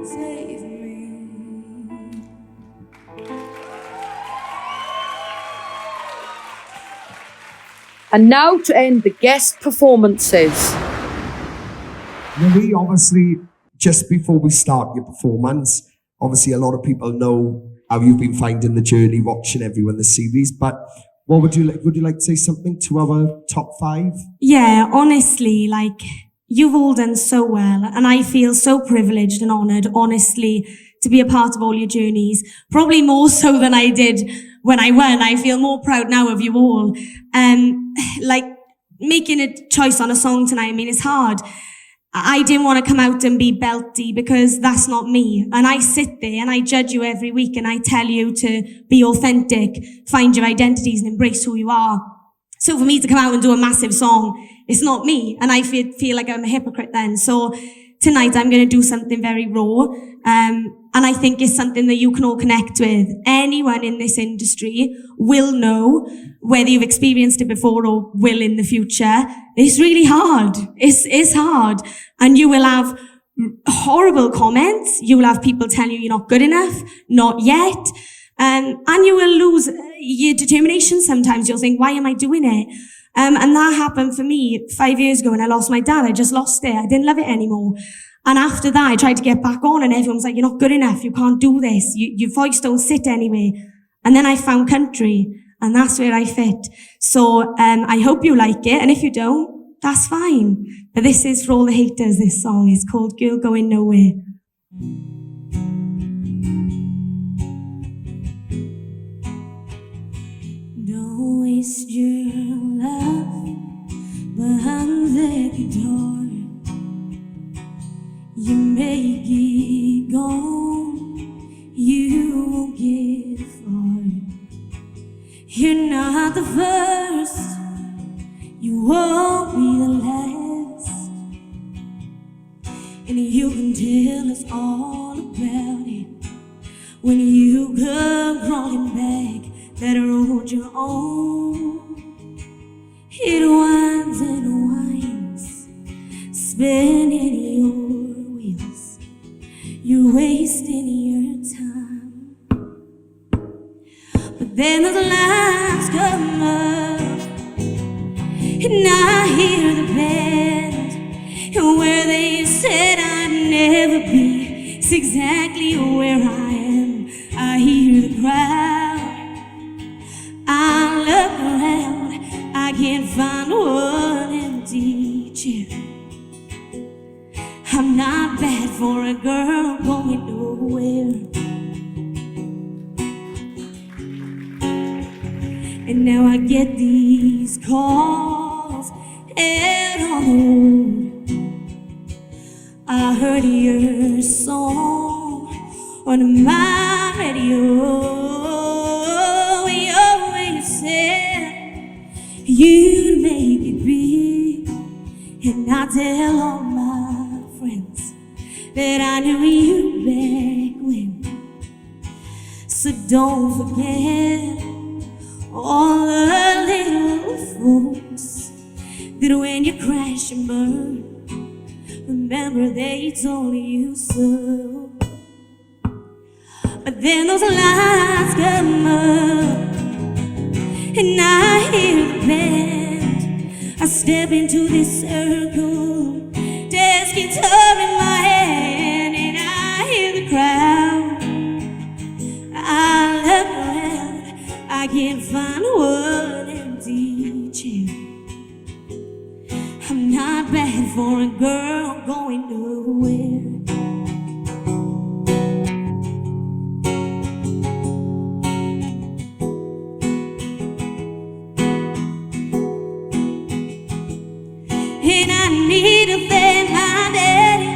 save me. And now to end the guest performances. Marie, obviously, just before we start your performance, obviously a lot of people know how you've been finding the journey, watching everyone the series, but what would you like to say something to our top 5? Yeah, honestly, like, you've all done so well, and I feel so privileged and honoured, honestly, to be a part of all your journeys. Probably more so than I did when I won. I feel more proud now of you all. Like, making a choice on a song tonight, I mean, it's hard. I didn't want to come out and be belty because that's not me. And I sit there and I judge you every week and I tell you to be authentic, find your identities and embrace who you are. So for me to come out and do a massive song, it's not me. And I feel like I'm a hypocrite then. So tonight I'm going to do something very raw. And I think it's something that you can all connect with. Anyone in this industry will know, whether you've experienced it before or will in the future. It's really hard. It's hard. And you will have horrible comments. You will have people telling you you're not good enough, not yet. And you will lose your determination sometimes. You'll think, why am I doing it? And that happened for me 5 years ago when I lost my dad. I just lost it. I didn't love it anymore. And after that, I tried to get back on and everyone was like, you're not good enough. You can't do this. Your voice don't sit anyway. And then I found country and that's where I fit. So, I hope you like it. And if you don't, that's fine. But this is for all the haters, this song. It's called Girl Going Nowhere. Don't waste your love behind the door. You make it gone, you won't get far. You're not the first, you won't be the last. And you can tell us all about it when you come crawling back that road you're on. It winds and winds, spinning your wheels. You're wasting your time. But then those lines come up, and I hear the band, and where they said I'd never be, it's exactly where I am. I hear the crowd, I look around, I can't find one empty chair. I'm not bad for a girl going nowhere. And now I get these calls out on the road. I heard your song on my radio. You always said you'd make it big, and I tell all my friends that I knew you back when. So don't forget all the little folks that when you crash and burn, remember they told you so. But then those lights come up, and I hear the band. I step into this circle, desk guitar in my hand, and I hear the crowd. I look around, I can't find one empty chair. I'm not bad for a girl going nowhere. And I need to thank my daddy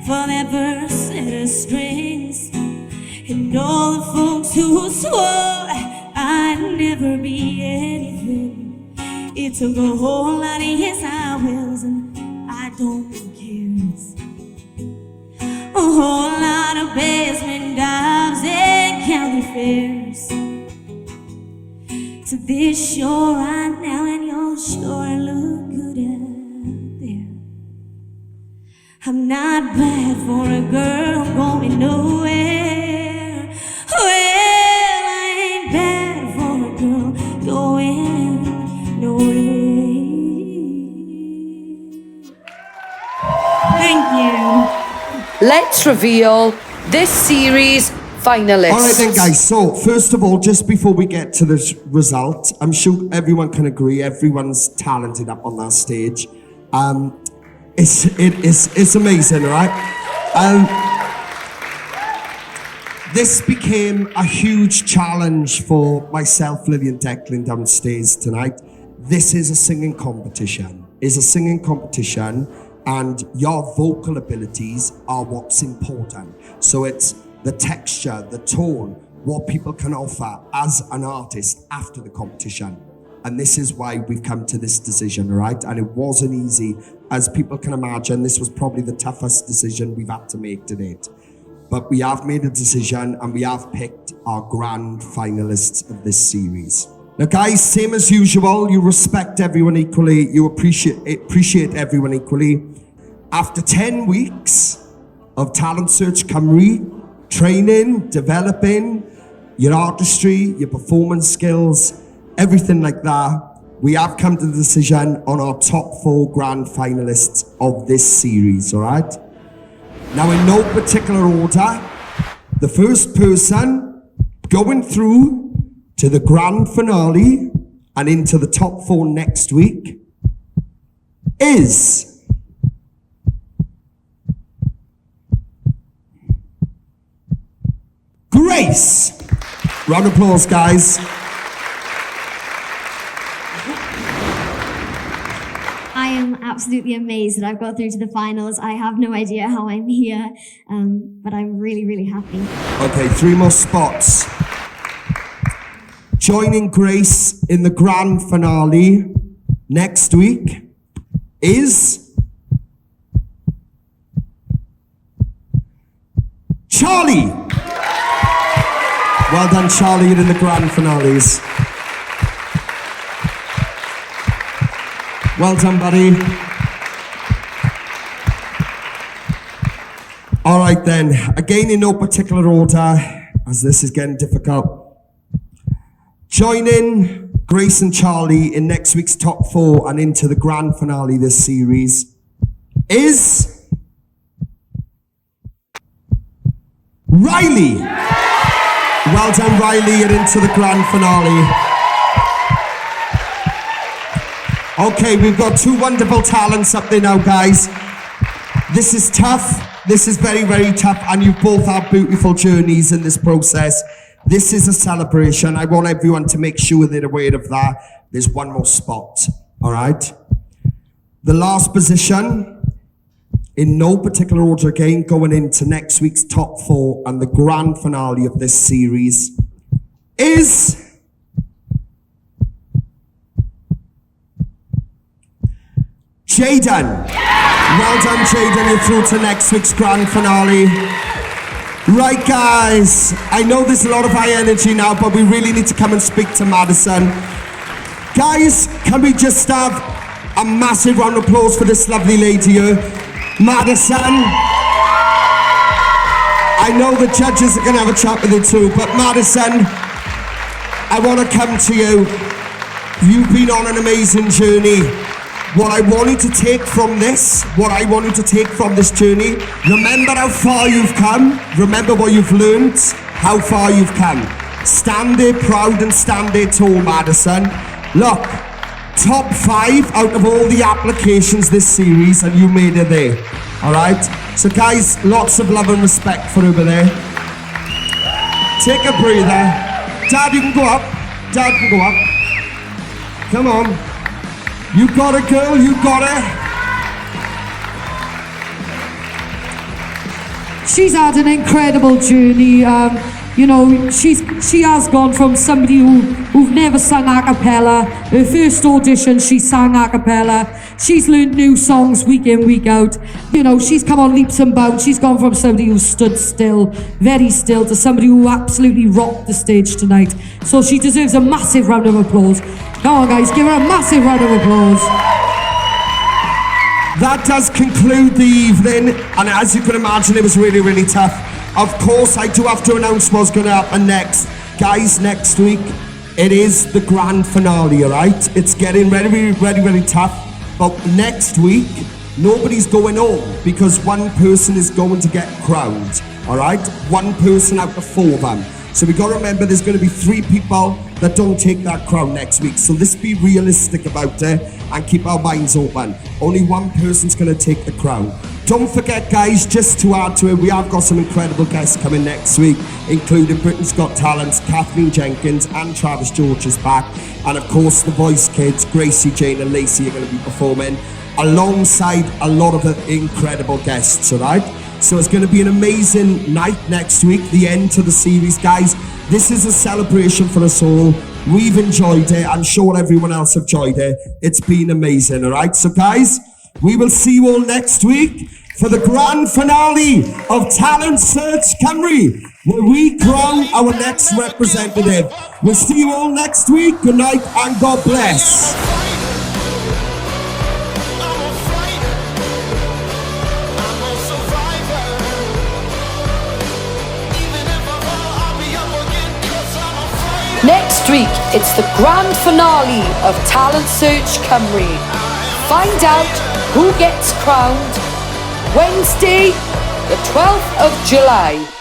for that first set of strings, and all the folks who swore I'd never be anything. It took a whole lot of yes I wills and I don't cares. A whole lot of basement dives and county fairs. To this shore right now, and you're sure look good out there. I'm not bad for a girl going nowhere. Well, I ain't bad for a girl going nowhere. Thank you. Let's reveal this series finalists. All right then, guys. So, first of all, just before we get to the result, I'm sure everyone can agree everyone's talented up on that stage. It's amazing, right? This became a huge challenge for myself, Lily and Declan downstairs tonight. This is a singing competition. And your vocal abilities are what's important. So it's the texture, the tone, what people can offer as an artist after the competition. And this is why we've come to this decision, right? And it wasn't easy. As people can imagine, this was probably the toughest decision we've had to make to date. But we have made a decision and we have picked our grand finalists of this series. Now guys, same as usual, you respect everyone equally, you appreciate everyone equally. After 10 weeks of Talent Search Cymru, training, developing your artistry, your performance skills, everything like that, we have come to the decision on our top 4 grand finalists of this series, all right? Now, in no particular order, the first person going through to the grand finale and into the top 4 next week is Grace. Round of applause, guys. I am absolutely amazed that I've got through to the finals. I have no idea how I'm here, but I'm really, really happy. Okay, 3 more spots. Joining Grace in the grand finale next week is Charlie. Well done, Charlie, you're in the grand finales. Well done, buddy. All right then, again in no particular order, as this is getting difficult. Joining Grace and Charlie in next week's top 4 and into the grand finale this series is Riley. Well done, Riley, you're into the grand finale. Okay, we've got 2 wonderful talents up there now, guys. This is tough. This is very, very tough, and you both have beautiful journeys in this process. This is a celebration. I want everyone to make sure they're aware of that. There's 1 more spot, all right? The last position, in no particular order again, going into next week's top 4 and the grand finale of this series is Jaden. Well done, Jaden. You're through to next week's grand finale. Right, guys. I know there's a lot of high energy now, but we really need to come and speak to Madison. Guys, can we just have a massive round of applause for this lovely lady here? Madison. I know the judges are going to have a chat with you too, but Madison, I want to come to you. You've been on an amazing journey. What I want you to take from this, journey, remember how far you've come, remember what you've learned, how far you've come. Stand there proud and stand there tall, Madison. Look, top 5 out of all the applications this series, and you made it there. All right? So guys, lots of love and respect for over there. Take a breather. Dad, you can go up. Dad can go up. Come on. You got it, girl, you got it. She's had an incredible journey. You know, she has gone from somebody who've never sung a cappella. Her first audition, she sang a cappella. She's learned new songs week in, week out. You know, she's come on leaps and bounds. She's gone from somebody who stood still, very still, to somebody who absolutely rocked the stage tonight. So she deserves a massive round of applause. Come on, guys, give her a massive round of applause. that does conclude the evening. And as you can imagine, it was really, really tough. Of course, I do have to announce what's going to happen next. Guys, next week, it is the grand finale, all right? It's getting really, really, really tough. But next week, nobody's going home because one person is going to get crowned, all right? One person out of 4 of them. So we got to remember there's going to be 3 people that don't take that crown next week. So let's be realistic about it and keep our minds open. Only one person's going to take the crown. Don't forget, guys, just to add to it, we have got some incredible guests coming next week, including Britain's Got Talent's Kathleen Jenkins and Travis George is back. And of course, the Voice Kids, Gracie, Jane and Lacey are going to be performing alongside a lot of incredible guests, all right? So it's going to be an amazing night next week, the end to the series, guys. This is a celebration for us all. We've enjoyed it. I'm sure everyone else have enjoyed it. It's been amazing, all right? So, guys, we will see you all next week for the grand finale of Talent Search Cymru, where we crown our next representative. We'll see you all next week. Good night and God bless. Next week, it's the grand finale of Talent Search Cymru. Find out who gets crowned Wednesday, the 12th of July.